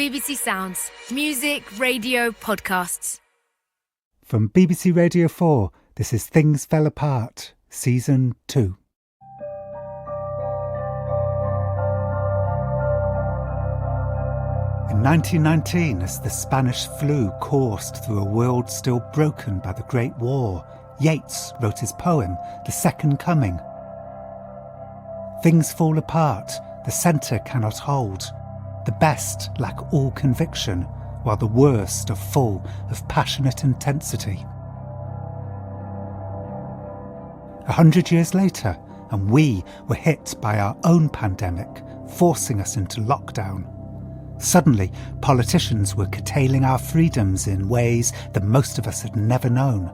BBC Sounds. Music, radio, podcasts. From BBC Radio 4, this is Things Fell Apart, Season 2. In 1919, as the Spanish flu coursed through a world still broken by the Great War, Yeats wrote his poem, The Second Coming. Things fall apart, the centre cannot hold. The best lack all conviction, while the worst are full of passionate intensity. 100 years later, and we were hit by our own pandemic, forcing us into lockdown. Suddenly, politicians were curtailing our freedoms in ways that most of us had never known.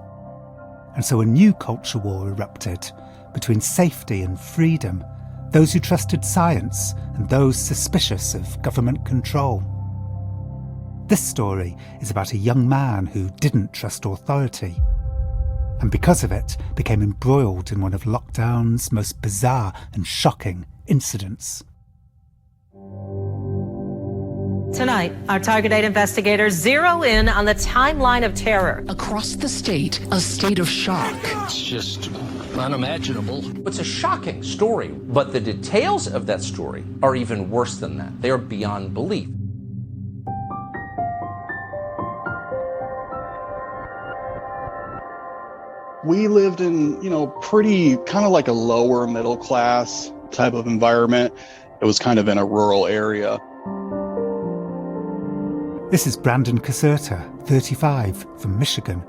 And so a new culture war erupted between safety and freedom, those who trusted science and those suspicious of government control. This story is about a young man who didn't trust authority, and because of it became embroiled in one of lockdown's most bizarre and shocking incidents. Tonight, our Target 8 investigators zero in on the timeline of terror. Across the state of shock. It's just unimaginable. It's a shocking story, but the details of that story are even worse than that. They are beyond belief. We lived in, pretty kind of like a lower middle class type of environment. It was kind of in a rural area. This is Brandon Caserta, 35, from Michigan.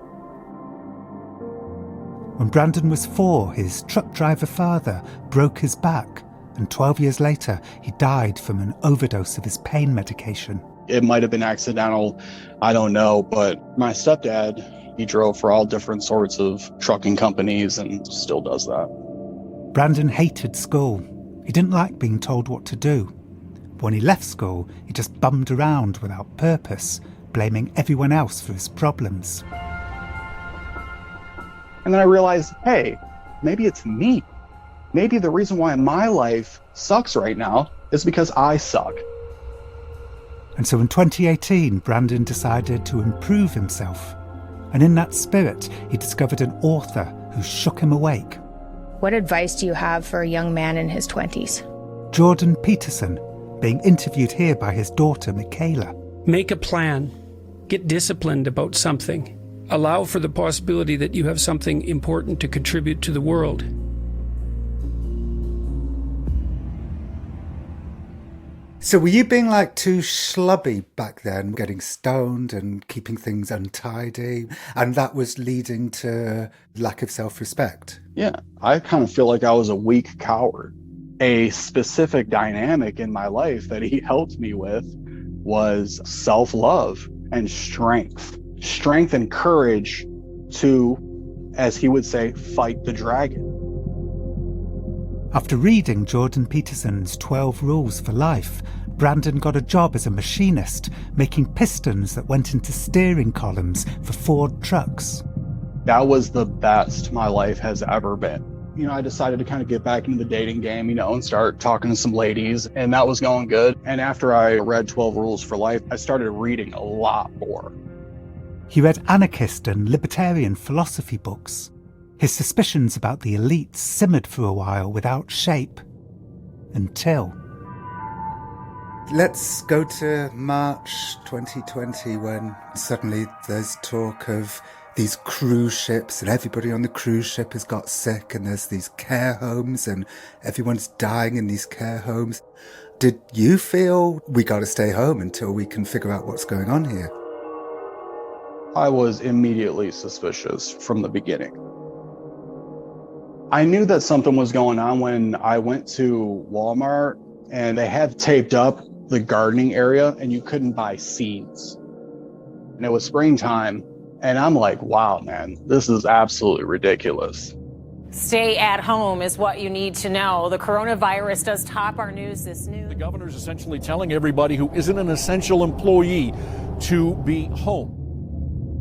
When Brandon was 4, his truck driver father broke his back, and 12 years later, he died from an overdose of his pain medication. It might have been accidental, I don't know, but my stepdad, he drove for all different sorts of trucking companies and still does that. Brandon hated school. He didn't like being told what to do. But when he left school, he just bummed around without purpose, blaming everyone else for his problems. And then I realized, hey, maybe it's me. Maybe the reason why my life sucks right now is because I suck. And so in 2018, Brandon decided to improve himself. And in that spirit, he discovered an author who shook him awake. What advice do you have for a young man in his 20s? Jordan Peterson, being interviewed here by his daughter, Michaela. Make a plan. Get disciplined about something. Allow for the possibility that you have something important to contribute to the world. So were you being too schlubby back then, getting stoned and keeping things untidy, and that was leading to lack of self-respect? Yeah, I kind of feel like I was a weak coward. A specific dynamic in my life that he helped me with was self-love and strength. Strength and courage to, as he would say, fight the dragon. After reading Jordan Peterson's 12 Rules for Life, Brandon got a job as a machinist, making pistons that went into steering columns for Ford trucks. That was the best my life has ever been. I decided to kind of get back into the dating game, and start talking to some ladies, and that was going good. And after I read 12 Rules for Life, I started reading a lot more. He read anarchist and libertarian philosophy books. His suspicions about the elites simmered for a while without shape. Until... Let's go to March 2020 when suddenly there's talk of these cruise ships and everybody on the cruise ship has got sick and there's these care homes and everyone's dying in these care homes. Did you feel we got to stay home until we can figure out what's going on here? I was immediately suspicious from the beginning. I knew that something was going on when I went to Walmart and they had taped up the gardening area and you couldn't buy seeds. And it was springtime. And I'm like, wow, man, this is absolutely ridiculous. Stay at home is what you need to know. The coronavirus does top our news this noon. The governor's essentially telling everybody who isn't an essential employee to be home.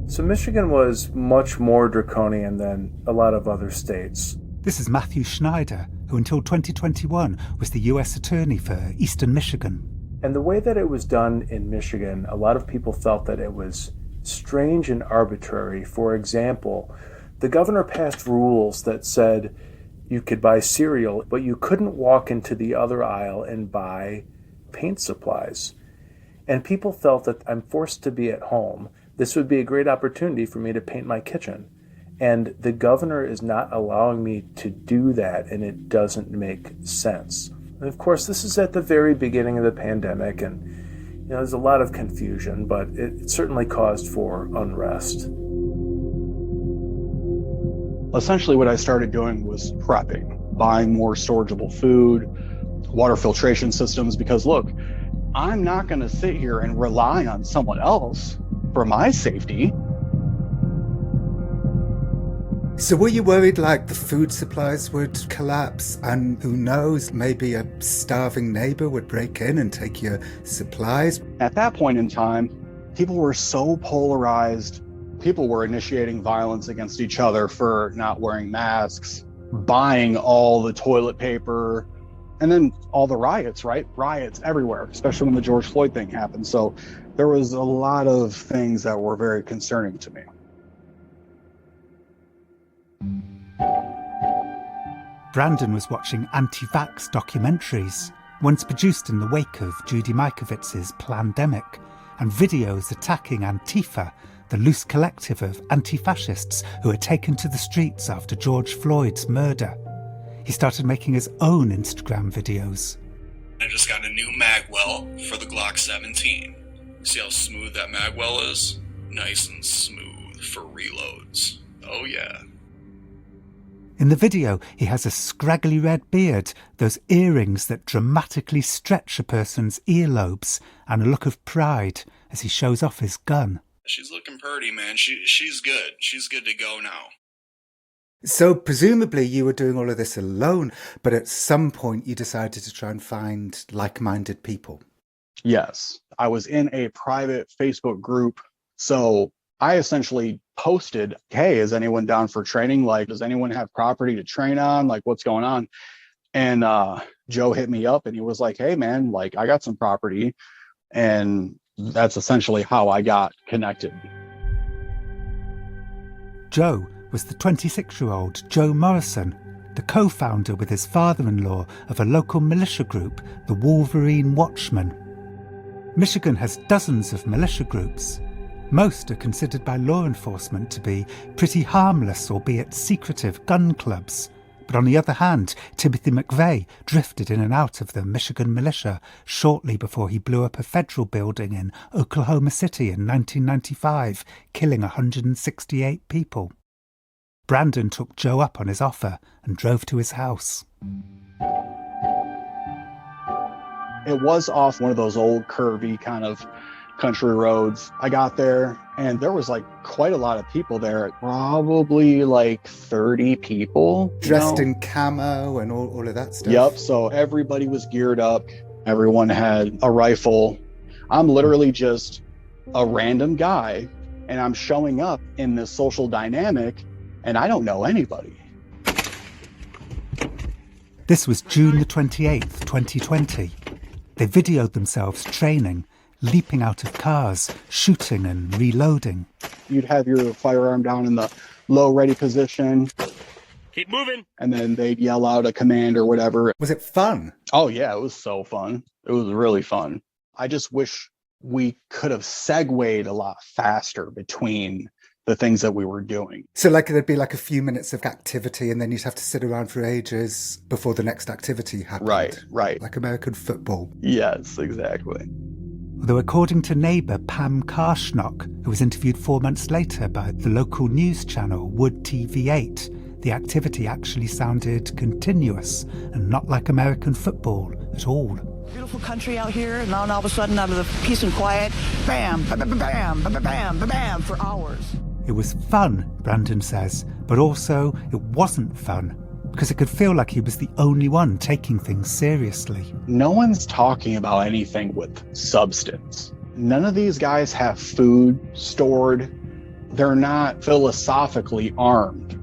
So Michigan was much more draconian than a lot of other states. This is Matthew Schneider, who until 2021 was the US Attorney for Eastern Michigan. And the way that it was done in Michigan, a lot of people felt that it was strange and arbitrary. For example, the governor passed rules that said you could buy cereal, but you couldn't walk into the other aisle and buy paint supplies. And people felt that I'm forced to be at home. This would be a great opportunity for me to paint my kitchen. And the governor is not allowing me to do that, and it doesn't make sense. And of course, this is at the very beginning of the pandemic, and there's a lot of confusion, but it certainly caused for unrest. Essentially, what I started doing was prepping, buying more storageable food, water filtration systems, because look, I'm not going to sit here and rely on someone else for my safety. So were you worried like the food supplies would collapse and who knows, maybe a starving neighbor would break in and take your supplies? At that point in time, people were so polarized. People were initiating violence against each other for not wearing masks, buying all the toilet paper, and then all the riots, right? Riots everywhere, especially when the George Floyd thing happened. So there was a lot of things that were very concerning to me. Brandon was watching anti-vax documentaries, once produced in the wake of Judy Mikovits's Plandemic, and videos attacking Antifa, the loose collective of anti-fascists who had taken to the streets after George Floyd's murder. He started making his own Instagram videos. I just got a new mag well for the Glock 17. See how smooth that mag well is? Nice and smooth for reloads. Oh yeah. In the video, he has a scraggly red beard, those earrings that dramatically stretch a person's earlobes, and a look of pride as he shows off his gun. She's looking pretty, man. She's good. She's good to go now. So presumably you were doing all of this alone, but at some point you decided to try and find like-minded people. Yes, I was in a private Facebook group. So I essentially posted, hey, is anyone down for training? Like, does anyone have property to train on? Like, what's going on? And Joe hit me up and he was like, hey, man, like, I got some property. And that's essentially how I got connected. Joe was the 26-year-old Jon Ronson, the co-founder with his father-in-law of a local militia group, the Wolverine Watchmen. Michigan has dozens of militia groups. Most are considered by law enforcement to be pretty harmless, albeit secretive, gun clubs. But on the other hand, Timothy McVeigh drifted in and out of the Michigan militia shortly before he blew up a federal building in Oklahoma City in 1995, killing 168 people. Brandon took Joe up on his offer and drove to his house. It was off one of those old curvy kind of country roads. I got there and there was like quite a lot of people there, probably like 30 people. Dressed in camo and all of that stuff. Yep, so everybody was geared up. Everyone had a rifle. I'm literally just a random guy and I'm showing up in this social dynamic and I don't know anybody. This was June the 28th, 2020. They videoed themselves training, leaping out of cars, shooting and reloading. You'd have your firearm down in the low ready position. Keep moving. And then they'd yell out a command or whatever. Was it fun? Oh yeah, it was so fun. It was really fun. I just wish we could have segued a lot faster between the things that we were doing. So like there'd be like a few minutes of activity and then you'd have to sit around for ages before the next activity happened. Right. Like American football. Yes, exactly. Although according to neighbour Pam Karshnock, who was interviewed 4 months later by the local news channel Wood TV8, the activity actually sounded continuous and not like American football at all. Beautiful country out here, and then all of a sudden, out of the peace and quiet, bam, bam, bam, bam, bam, bam, bam, bam, for hours. It was fun, Brandon says, but also it wasn't fun because it could feel like he was the only one taking things seriously. No one's talking about anything with substance. None of these guys have food stored. They're not philosophically armed.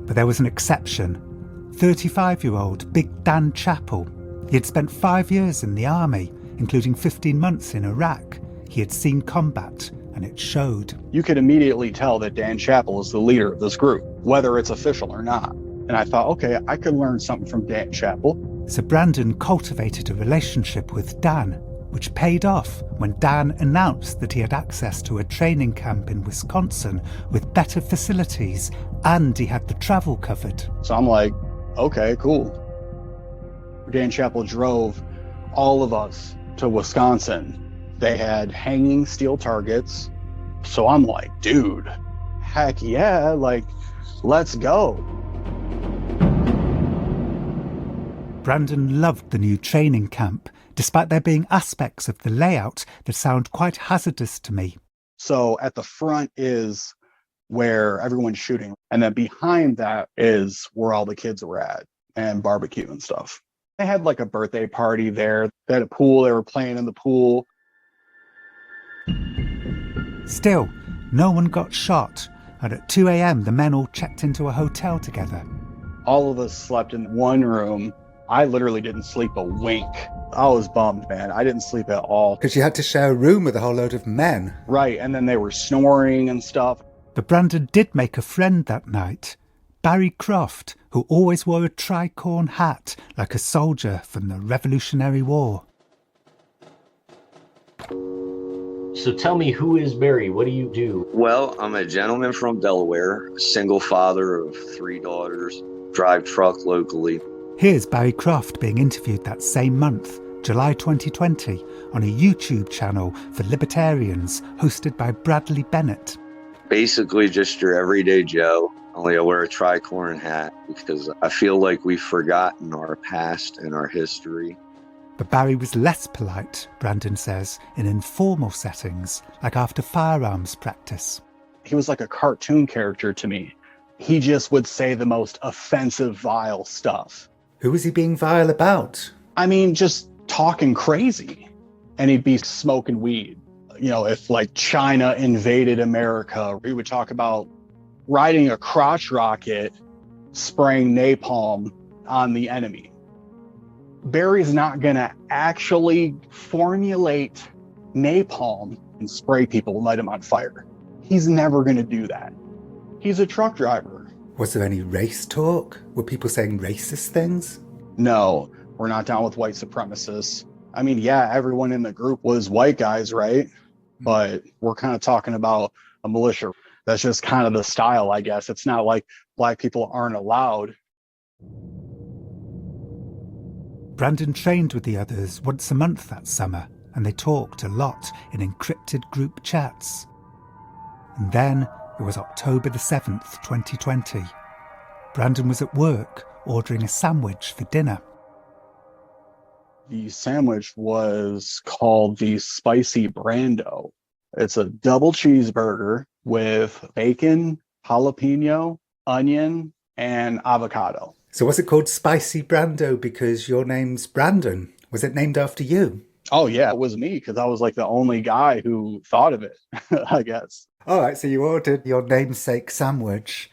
But there was an exception. 35-year-old Big Dan Chappell. He had spent 5 years in the army. including 15 months in Iraq. He had seen combat, and it showed. You could immediately tell that Dan Chappell is the leader of this group, whether it's official or not. And I thought, okay, I could learn something from Dan Chappell. So Brandon cultivated a relationship with Dan, which paid off when Dan announced that he had access to a training camp in Wisconsin with better facilities, and he had the travel covered. So I'm like, okay, cool. Dan Chappell drove all of us to Wisconsin. They had hanging steel targets. So I'm like, dude, heck yeah, like, let's go. Brandon loved the new training camp, despite there being aspects of the layout that sound quite hazardous to me. So at the front is where everyone's shooting. And then behind that is where all the kids were at and barbecue and stuff. They had like a birthday party there. They had a pool. They were playing in the pool. Still, no one got shot. And at 2 a.m, the men all checked into a hotel together. All of us slept in one room. I literally didn't sleep a wink. I was bummed, man. I didn't sleep at all. Because you had to share a room with a whole load of men. Right, and then they were snoring and stuff. But Brandon did make a friend that night. Barry Croft, who always wore a tricorn hat like a soldier from the Revolutionary War. So tell me, who is Barry? What do you do? Well, I'm a gentleman from Delaware, single father of 3 daughters, drive truck locally. Here's Barry Croft being interviewed that same month, July 2020, on a YouTube channel for libertarians hosted by Bradley Bennett. Basically just your everyday Joe, only I wear a tricorn hat because I feel like we've forgotten our past and our history. But Barry was less polite, Brandon says, in informal settings, like after firearms practice. He was like a cartoon character to me. He just would say the most offensive, vile stuff. Who was he being vile about? I mean, just talking crazy. And he'd be smoking weed. You know, if like China invaded America, we would talk about riding a crotch rocket, spraying napalm on the enemy. Barry's not going to actually formulate napalm and spray people and light them on fire. He's never going to do that. He's a truck driver. Was there any race talk? Were people saying racist things? No, we're not down with white supremacists. I mean, yeah, everyone in the group was white guys, right? But we're kind of talking about a militia. That's just kind of the style, I guess. It's not like black people aren't allowed. Brandon trained with the others once a month that summer, and they talked a lot in encrypted group chats. And then it was October the 7th, 2020. Brandon was at work ordering a sandwich for dinner. The sandwich was called the Spicy Brando. It's a double cheeseburger with bacon, jalapeno, onion, and avocado. So was it called Spicy Brando because your name's Brandon? Was it named after you? Oh, yeah, it was me because I was like the only guy who thought of it, I guess. All right, so you ordered your namesake sandwich.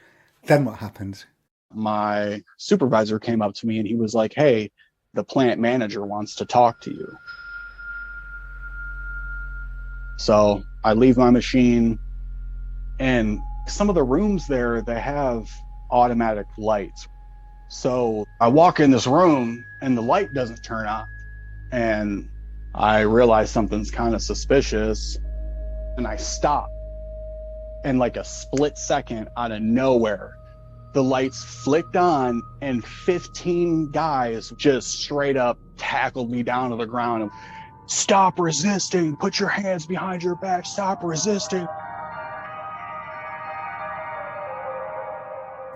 Then what happened? My supervisor came up to me and he was like, hey, the plant manager wants to talk to you. So I leave my machine, and some of the rooms there, they have automatic lights. So I walk in this room and the light doesn't turn on. And I realize something's kind of suspicious. And I stop. And like a split second out of nowhere, the lights flicked on and 15 guys just straight up tackled me down to the ground. And, stop resisting. Put your hands behind your back. Stop resisting.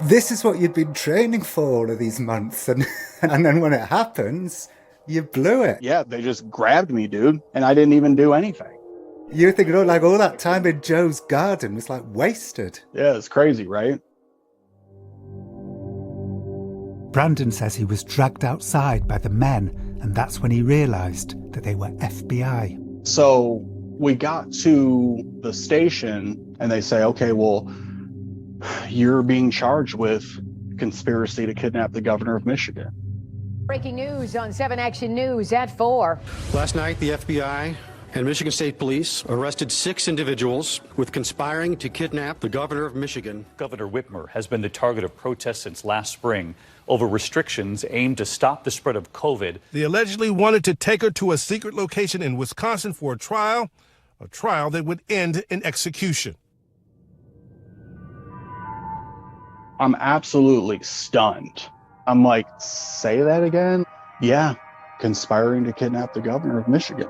This is what you'd been training for all of these months. And then when it happens, you blew it. Yeah, they just grabbed me, dude. And I didn't even do anything. You're thinking, oh, like all that time in Joe's garden was like wasted. Yeah, it's crazy, right? Brandon says he was dragged outside by the men, and that's when he realised that they were FBI. So we got to the station and they say, okay, well, you're being charged with conspiracy to kidnap the governor of Michigan. Breaking news on 7 Action News at 4. Last night, the FBI and Michigan State Police arrested 6 individuals with conspiring to kidnap the governor of Michigan. Governor Whitmer has been the target of protests since last spring over restrictions aimed to stop the spread of COVID. They allegedly wanted to take her to a secret location in Wisconsin for a trial that would end in execution. I'm absolutely stunned. I'm like, say that again? Yeah, conspiring to kidnap the governor of Michigan.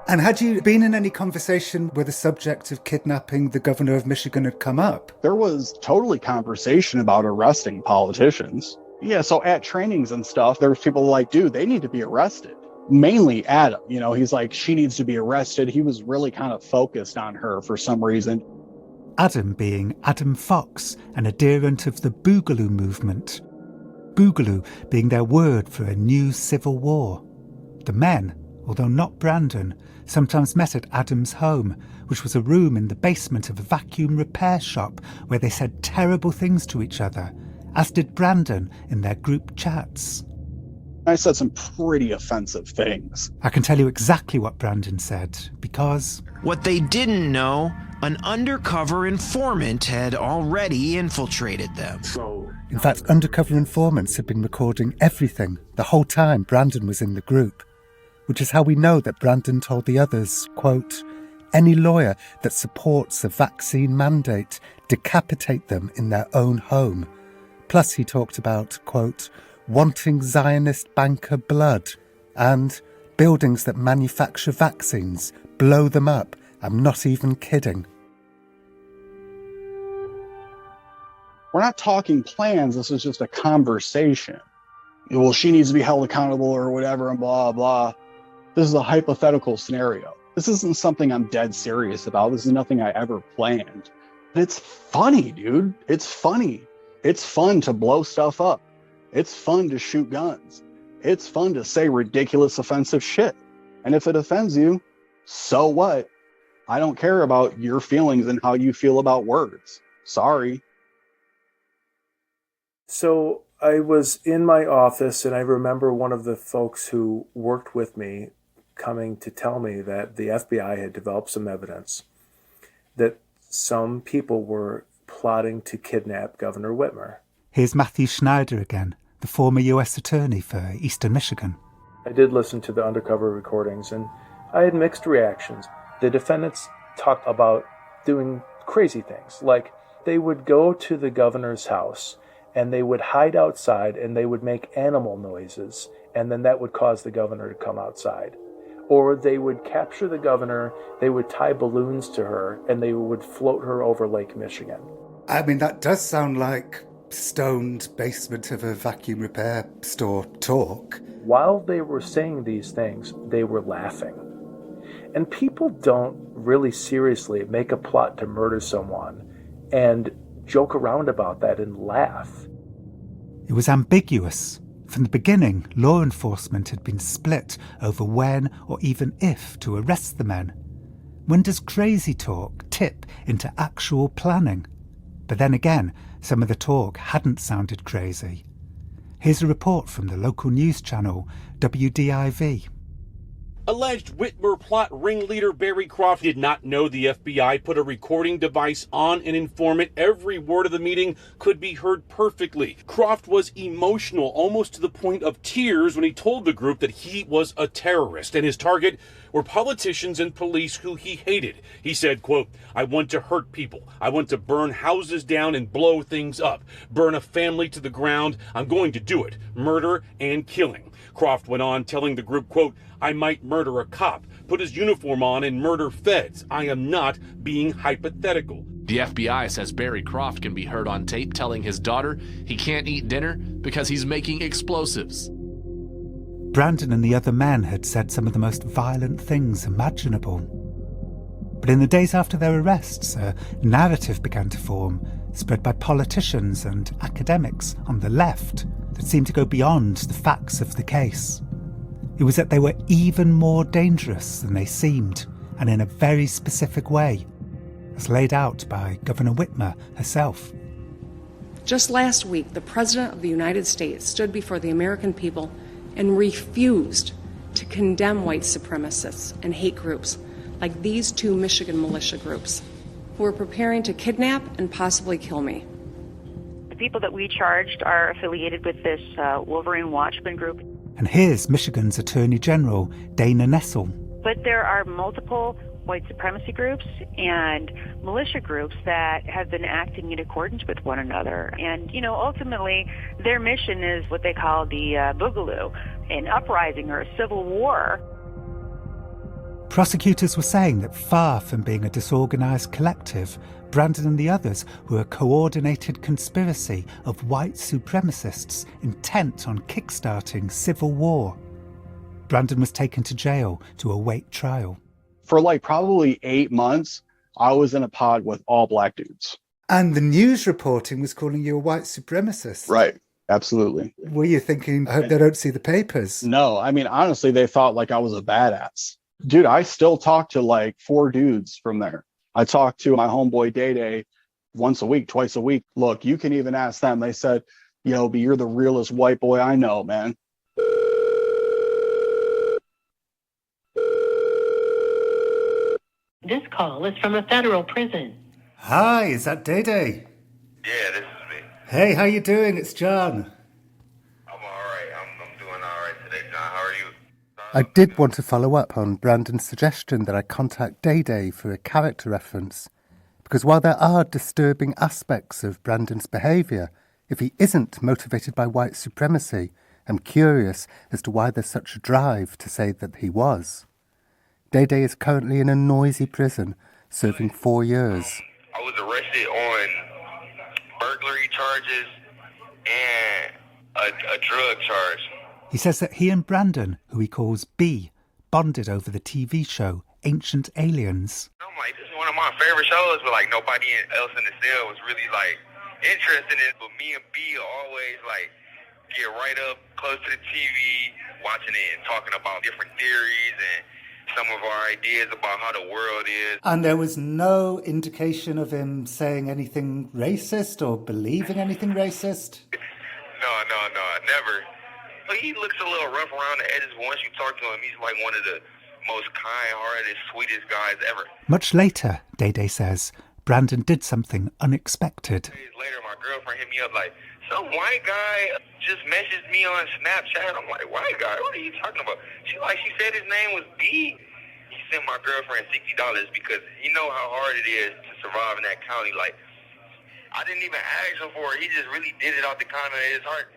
And had you been in any conversation where the subject of kidnapping the governor of Michigan had come up? There was totally conversation about arresting politicians. Yeah, so at trainings and stuff, there was people like, dude, they need to be arrested. Mainly Adam, he's like, she needs to be arrested. He was really kind of focused on her for some reason. Adam being Adam Fox, an adherent of the Boogaloo movement. Boogaloo being their word for a new civil war. The men, although not Brandon, sometimes met at Adam's home, which was a room in the basement of a vacuum repair shop where they said terrible things to each other, as did Brandon in their group chats. I said some pretty offensive things. I can tell you exactly what Brandon said, because... What they didn't know, an undercover informant had already infiltrated them. In fact, undercover informants had been recording everything the whole time Brandon was in the group, which is how we know that Brandon told the others, quote, any lawyer that supports a vaccine mandate, decapitate them in their own home. Plus he talked about, quote, wanting Zionist banker blood and buildings that manufacture vaccines, blow them up. I'm not even kidding. We're not talking plans. This is just a conversation. Well, she needs to be held accountable or whatever and blah, blah. This is a hypothetical scenario. This isn't something I'm dead serious about. This is nothing I ever planned. But it's funny, dude. It's funny. It's fun to blow stuff up. It's fun to shoot guns. It's fun to say ridiculous, offensive shit. And if it offends you, so what? I don't care about your feelings and how you feel about words. Sorry. So I was in my office, and I remember one of the folks who worked with me coming to tell me that the FBI had developed some evidence that some people were plotting to kidnap Governor Whitmer. Here's Matthew Schneider again, the former US attorney for Eastern Michigan. I did listen to the undercover recordings, and I had mixed reactions. The defendants talked about doing crazy things, like they would go to the governor's house and they would hide outside and they would make animal noises, and then that would cause the governor to come outside. Or they would capture the governor, they would tie balloons to her, and they would float her over Lake Michigan. I mean, that does sound like stoned basement of a vacuum repair store talk. While they were saying these things, they were laughing. And people don't really seriously make a plot to murder someone and joke around about that and laugh. It was ambiguous. From the beginning, law enforcement had been split over when or even if to arrest the men. When does crazy talk tip into actual planning? But then again, some of the talk hadn't sounded crazy. Here's a report from the local news channel, WDIV. Alleged Whitmer plot ringleader Barry Croft did not know the FBI put a recording device on an informant. Every word of the meeting could be heard perfectly. Croft was emotional, almost to the point of tears, when he told the group that he was a terrorist and his target were politicians and police who he hated. He said, quote, I want to hurt people. I want to burn houses down and blow things up. Burn a family to the ground. I'm going to do it. Murder and killing. Croft went on telling the group, quote, I might murder a cop, put his uniform on and murder feds. I am not being hypothetical. The FBI says Barry Croft can be heard on tape telling his daughter he can't eat dinner because he's making explosives. Brandon and the other men had said some of the most violent things imaginable. But in the days after their arrests, a narrative began to form, spread by politicians and academics on the left, that seemed to go beyond the facts of the case. It was that they were even more dangerous than they seemed, and in a very specific way, as laid out by Governor Whitmer herself. Just last week, the President of the United States stood before the American people and refused to condemn white supremacists and hate groups like these two Michigan militia groups who are preparing to kidnap and possibly kill me. The people that we charged are affiliated with this Wolverine Watchman group. And here's Michigan's Attorney General, Dana Nessel. But there are multiple white supremacy groups and militia groups that have been acting in accordance with one another. And, ultimately, their mission is what they call the Boogaloo, an uprising or a civil war. Prosecutors were saying that far from being a disorganised collective, Brandon and the others were a coordinated conspiracy of white supremacists intent on kickstarting civil war. Brandon was taken to jail to await trial. For probably 8 months, I was in a pod with all black dudes. And the news reporting was calling you a white supremacist. Right. Absolutely. Were you thinking, I hope they don't see the papers? No, honestly, they thought I was a badass. Dude, I still talk to 4 dudes from there. I talk to my homeboy Day once a week, twice a week. Look, you can even ask them. They said, but you're the realest white boy I know, man. This call is from a federal prison. Hi, is that Day? Yeah, this is me. Hey, how you doing? It's John. I'm all right. I'm doing all right today, John. How are you? I did want to follow up on Brandon's suggestion that I contact Day for a character reference, because while there are disturbing aspects of Brandon's behaviour, if he isn't motivated by white supremacy, I'm curious as to why there's such a drive to say that he was. Day is currently in a noisy prison, serving 4 years. I was arrested on burglary charges and a drug charge. He says that he and Brandon, who he calls B, bonded over the TV show Ancient Aliens. I'm this is one of my favorite shows, but nobody else in the cell was really interested in it. But me and B always get right up close to the TV, watching it and talking about different theories and some of our ideas about how the world is. And there was no indication of him saying anything racist or believing anything racist? No, never. But he looks a little rough around the edges, but once you talk to him, he's one of the most kind-hearted, sweetest guys ever. Much later, Day says, Brandon did something unexpected. Days later, my girlfriend hit me up some white guy just messaged me on Snapchat. I'm white guy? What are you talking about? She said his name was B. He sent my girlfriend $60 because you know how hard it is to survive in that county. I didn't even ask him for it. He just really did it out the corner of his heart.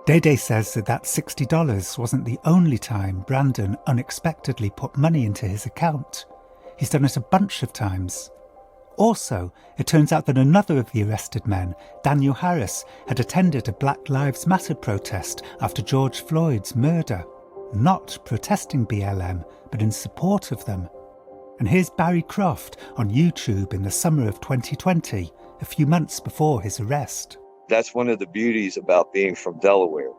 Day says that $60 wasn't the only time Brandon unexpectedly put money into his account. He's done it a bunch of times. Also, it turns out that another of the arrested men, Daniel Harris, had attended a Black Lives Matter protest after George Floyd's murder, not protesting BLM, but in support of them. And here's Barry Croft on YouTube in the summer of 2020, a few months before his arrest. That's one of the beauties about being from Delaware.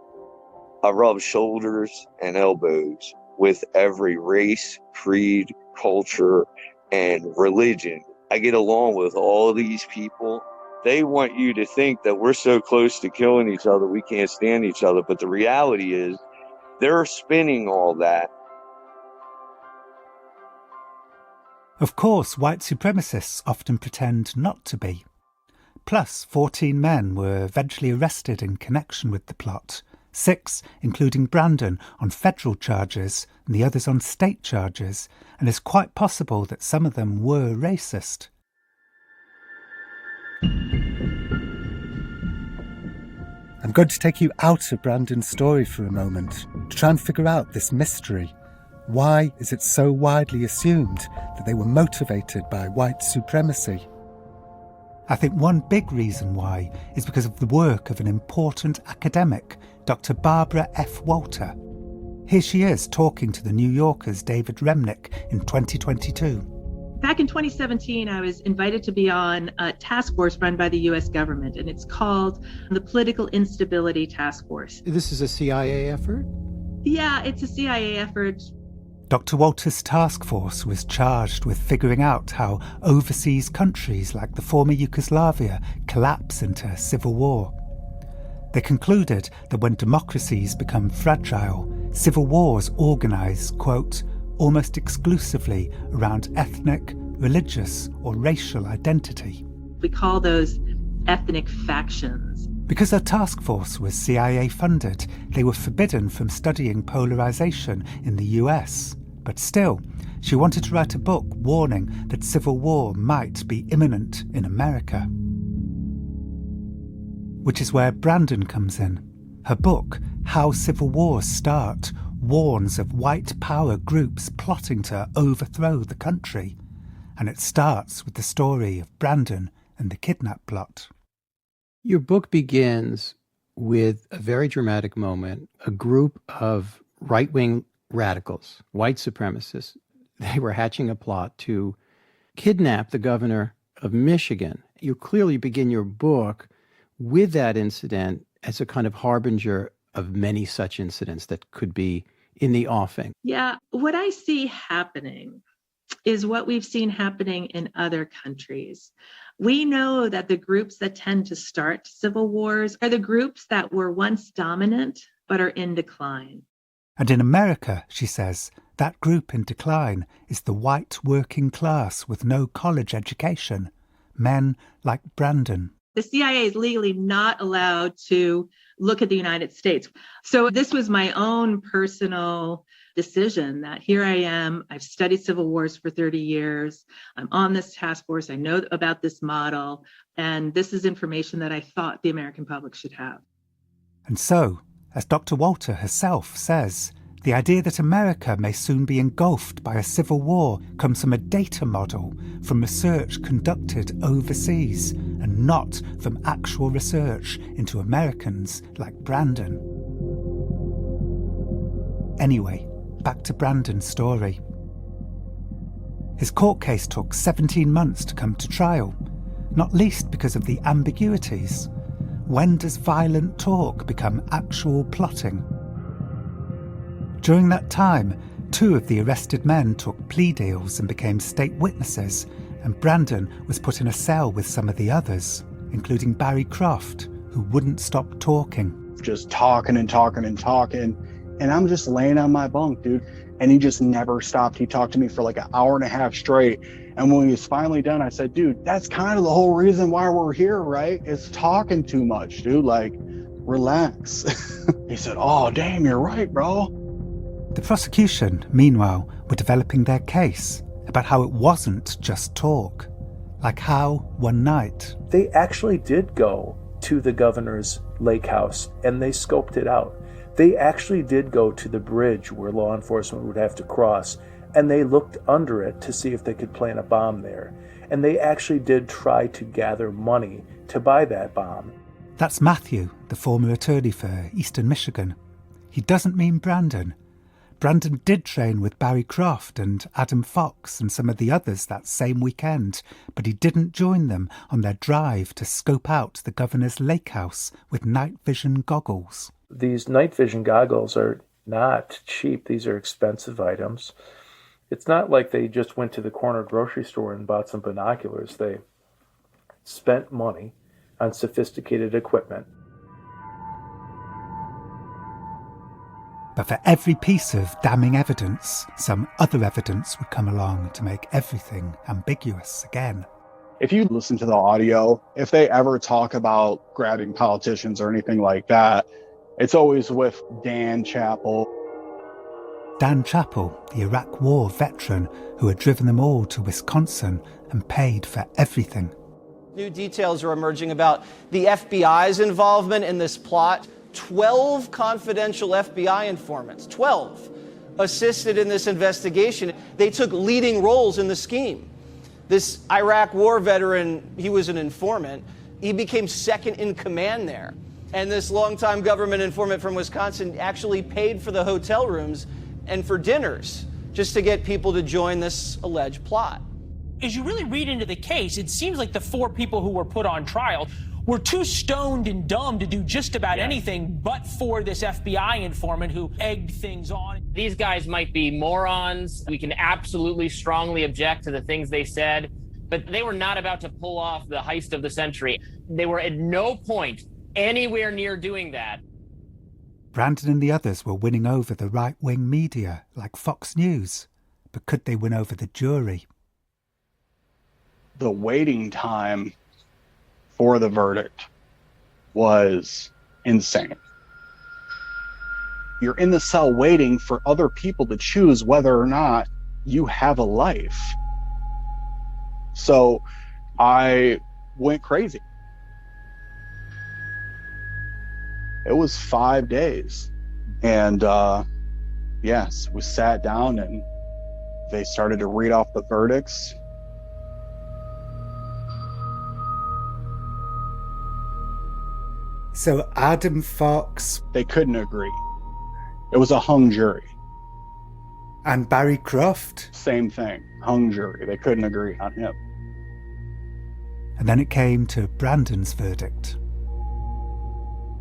I rub shoulders and elbows with every race, creed, culture, and religion. I get along with all these people. They want you to think that we're so close to killing each other, we can't stand each other. But the reality is, they're spinning all that. Of course, white supremacists often pretend not to be. Plus, 14 men were eventually arrested in connection with the plot. 6, including Brandon, on federal charges and the others on state charges, and it's quite possible that some of them were racist. I'm going to take you out of Brandon's story for a moment to try and figure out this mystery. Why is it so widely assumed that they were motivated by white supremacy? I think one big reason why is because of the work of an important academic, Dr. Barbara F. Walter. Here she is talking to the New Yorker's David Remnick in 2022. Back in 2017, I was invited to be on a task force run by the U.S. government, and it's called the Political Instability Task Force. This is a CIA effort? Yeah, it's a CIA effort. Dr. Walter's task force was charged with figuring out how overseas countries like the former Yugoslavia collapse into civil war. They concluded that when democracies become fragile, civil wars organise, quote, almost exclusively around ethnic, religious or racial identity. We call those ethnic factions. Because her task force was CIA funded, they were forbidden from studying polarisation in the US. But still, she wanted to write a book warning that civil war might be imminent in America. Which is where Brandon comes in. Her book, How Civil Wars Start, warns of white power groups plotting to overthrow the country. And it starts with the story of Brandon and the kidnap plot. Your book begins with a very dramatic moment. A group of right-wing radicals, white supremacists, they were hatching a plot to kidnap the governor of Michigan. You clearly begin your book with that incident as a kind of harbinger of many such incidents that could be in the offing. Yeah, what I see happening is what we've seen happening in other countries. We know that the groups that tend to start civil wars are the groups that were once dominant but are in decline. And in America, she says, that group in decline is the white working class with no college education, men like Brandon. The CIA is legally not allowed to look at the United States. So this was my own personal decision that here I am, I've studied civil wars for 30 years, I'm on this task force, I know about this model, and this is information that I thought the American public should have. And so, as Dr. Walter herself says, the idea that America may soon be engulfed by a civil war comes from a data model, from research conducted overseas, and not from actual research into Americans like Brandon. Anyway, back to Brandon's story. His court case took 17 months to come to trial, not least because of the ambiguities. When does violent talk become actual plotting? During that time, 2 of the arrested men took plea deals and became state witnesses, and Brandon was put in a cell with some of the others, including Barry Croft, who wouldn't stop talking. Just talking and talking and talking, and I'm just laying on my bunk, dude, and he just never stopped. He talked to me for like an hour and a half straight, and when he was finally done, I said, dude, that's kind of the whole reason why we're here, right? It's talking too much, dude, like, relax. He said, oh, damn, you're right, bro. The prosecution, meanwhile, were developing their case about how it wasn't just talk. Like how, one night, they actually did go to the governor's lake house and they scoped it out. They actually did go to the bridge where law enforcement would have to cross, and they looked under it to see if they could plant a bomb there. And they actually did try to gather money to buy that bomb. That's Matthew, the former attorney for Eastern Michigan. He doesn't mean Brandon. Brandon did train with Barry Croft and Adam Fox and some of the others that same weekend, but he didn't join them on their drive to scope out the governor's lake house with night vision goggles. These night vision goggles are not cheap. These are expensive items. It's not like they just went to the corner grocery store and bought some binoculars. They spent money on sophisticated equipment. But for every piece of damning evidence, some other evidence would come along to make everything ambiguous again. If you listen to the audio, if they ever talk about grabbing politicians or anything like that, it's always with Dan Chappell. Dan Chappell, the Iraq War veteran who had driven them all to Wisconsin and paid for everything. New details are emerging about the FBI's involvement in this plot. 12 confidential FBI informants, 12, assisted in this investigation. They took leading roles in the scheme. This Iraq War veteran, he was an informant. He became second in command there. And this longtime government informant from Wisconsin actually paid for the hotel rooms and for dinners just to get people to join this alleged plot. As you really read into the case, it seems like the 4 people who were put on trial were too stoned and dumb to do just about anything but for this FBI informant who egged things on. These guys might be morons. We can absolutely strongly object to the things they said, but they were not about to pull off the heist of the century. They were at no point anywhere near doing that. Brandon and the others were winning over the right-wing media, like Fox News. But could they win over the jury? The waiting time for the verdict was insane. You're in the cell waiting for other people to choose whether or not you have a life. So I went crazy. It was 5 days. And yes, we sat down and they started to read off the verdicts. So Adam Fox... They couldn't agree. It was a hung jury. And Barry Croft? Same thing, hung jury. They couldn't agree on him. And then it came to Brandon's verdict.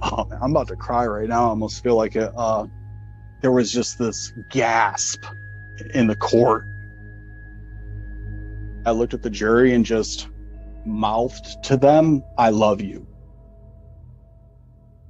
Oh, man, I'm about to cry right now. I almost feel like there was just this gasp in the court. I looked at the jury and just mouthed to them, "I love you."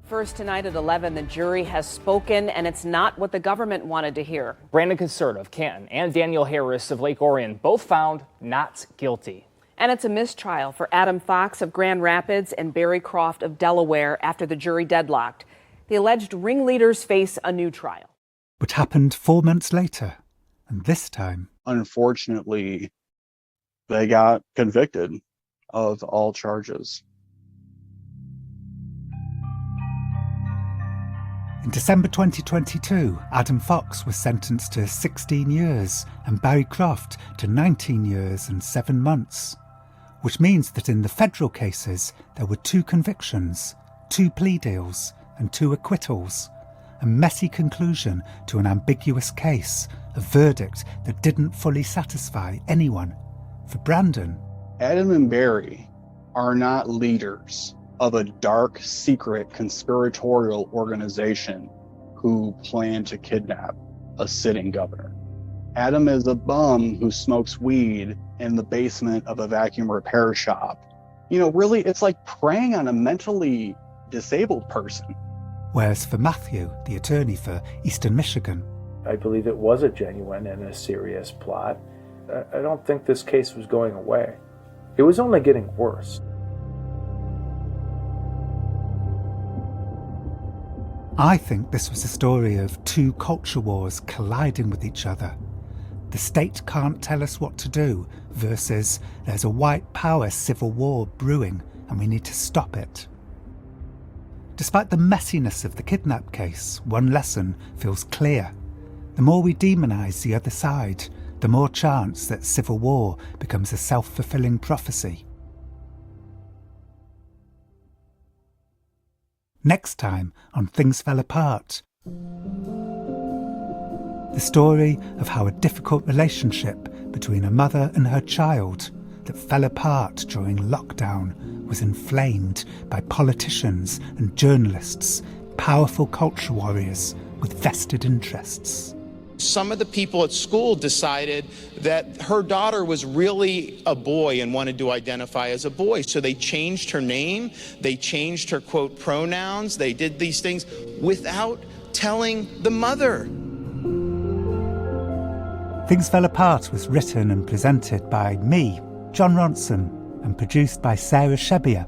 First tonight at 11, the jury has spoken, and it's not what the government wanted to hear. Brandon Concert of Canton and Daniel Harris of Lake Orion both found not guilty. And it's a mistrial for Adam Fox of Grand Rapids and Barry Croft of Delaware after the jury deadlocked. The alleged ringleaders face a new trial. What happened 4 months later, and this time... Unfortunately, they got convicted of all charges. In December 2022, Adam Fox was sentenced to 16 years and Barry Croft to 19 years and 7 months, which means that in the federal cases there were 2 convictions, 2 plea deals and 2 acquittals, a messy conclusion to an ambiguous case, a verdict that didn't fully satisfy anyone. For Brandon, Adam and Barry are not leaders of a dark, secret, conspiratorial organization who plan to kidnap a sitting governor. Adam is a bum who smokes weed in the basement of a vacuum repair shop. You know, really, it's like preying on a mentally disabled person. Whereas for Matthew, the attorney for Eastern Michigan, I believe it was a genuine and a serious plot. I don't think this case was going away. It was only getting worse. I think this was a story of 2 culture wars colliding with each other. The state can't tell us what to do versus there's a white power civil war brewing and we need to stop it. Despite the messiness of the kidnap case, one lesson feels clear. The more we demonise the other side, the more chance that civil war becomes a self-fulfilling prophecy. Next time on Things Fell Apart, the story of how a difficult relationship between a mother and her child that fell apart during lockdown was inflamed by politicians and journalists, powerful culture warriors with vested interests. Some of the people at school decided that her daughter was really a boy and wanted to identify as a boy. So they changed her name, they changed her, quote, pronouns, they did these things without telling the mother. Things Fell Apart was written and presented by me, Jon Ronson, and produced by Sarah Shebier.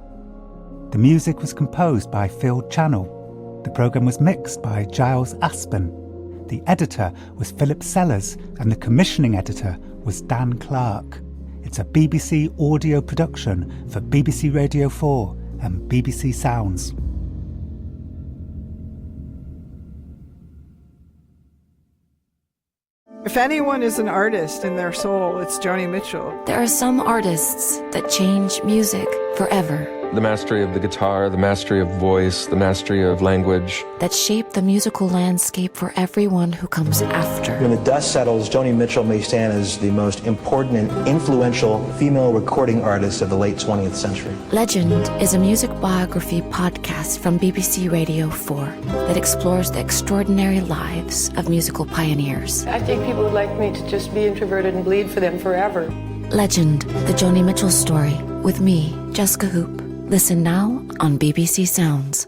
The music was composed by Phil Channel. The programme was mixed by Giles Aspen. The editor was Philip Sellers and the commissioning editor was Dan Clark. It's a BBC audio production for BBC Radio 4 and BBC Sounds. If anyone is an artist in their soul, it's Joni Mitchell. There are some artists that change music forever. The mastery of the guitar, the mastery of voice, the mastery of language. That shape the musical landscape for everyone who comes after. When the dust settles, Joni Mitchell may stand as the most important and influential female recording artist of the late 20th century. Legend is a music biography podcast from BBC Radio 4 that explores the extraordinary lives of musical pioneers. I think people would like me to just be introverted and bleed for them forever. Legend, the Joni Mitchell story, with me, Jessica Hoop. Listen now on BBC Sounds.